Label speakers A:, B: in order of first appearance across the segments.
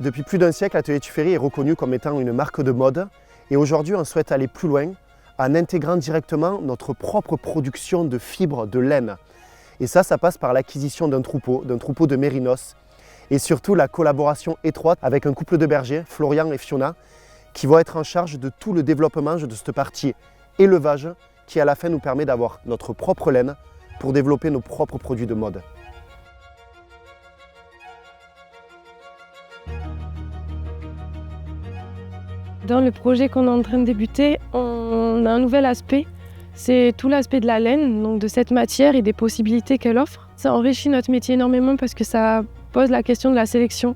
A: Depuis plus d'un siècle, Atelier Tuffery est reconnu comme étant une marque de mode et aujourd'hui on souhaite aller plus loin en intégrant directement notre propre production de fibres de laine. Et ça passe par l'acquisition d'un troupeau de mérinos et surtout la collaboration étroite avec un couple de bergers, Florian et Fiona, qui vont être en charge de tout le développement de cette partie élevage qui à la fin nous permet d'avoir notre propre laine pour développer nos propres produits de mode.
B: Dans le projet qu'on est en train de débuter, on a un nouvel aspect, c'est tout l'aspect de la laine, donc de cette matière et des possibilités qu'elle offre. Ça enrichit notre métier énormément parce que ça pose la question de la sélection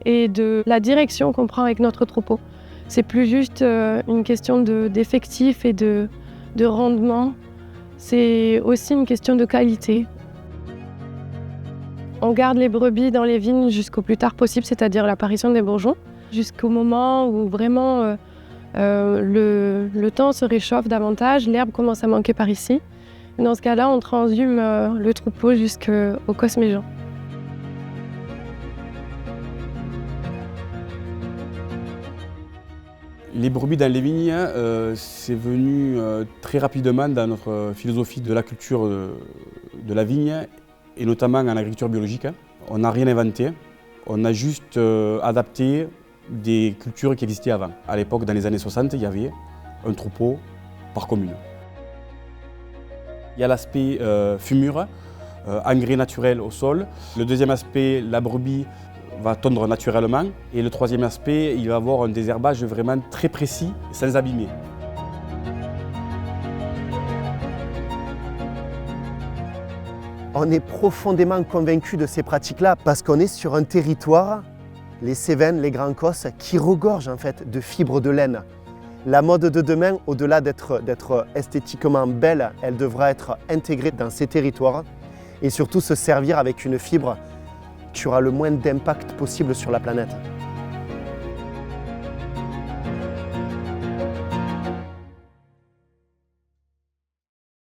B: et de la direction qu'on prend avec notre troupeau. C'est plus juste une question d'effectifs et de rendement, c'est aussi une question de qualité. On garde les brebis dans les vignes jusqu'au plus tard possible, c'est-à-dire l'apparition des bourgeons, jusqu'au moment où vraiment le temps se réchauffe davantage, l'herbe commence à manquer par ici. Dans ce cas-là, on transhume le troupeau jusqu'au cosméjean.
C: Les brebis dans les vignes, c'est venu très rapidement dans notre philosophie de la culture de la vigne et notamment en agriculture biologique. On n'a rien inventé, on a juste adapté des cultures qui existaient avant. À l'époque, dans les années 60, il y avait un troupeau par commune. Il y a l'aspect fumure, engrais naturel au sol. Le deuxième aspect, la brebis va tondre naturellement. Et le troisième aspect, il va avoir un désherbage vraiment très précis, sans abîmer.
A: On est profondément convaincus de ces pratiques-là parce qu'on est sur un territoire, les Cévennes, les Grands Causses, qui regorgent en fait de fibres de laine. La mode de demain, au-delà d'être esthétiquement belle, elle devra être intégrée dans ces territoires et surtout se servir avec une fibre qui aura le moins d'impact possible sur la planète.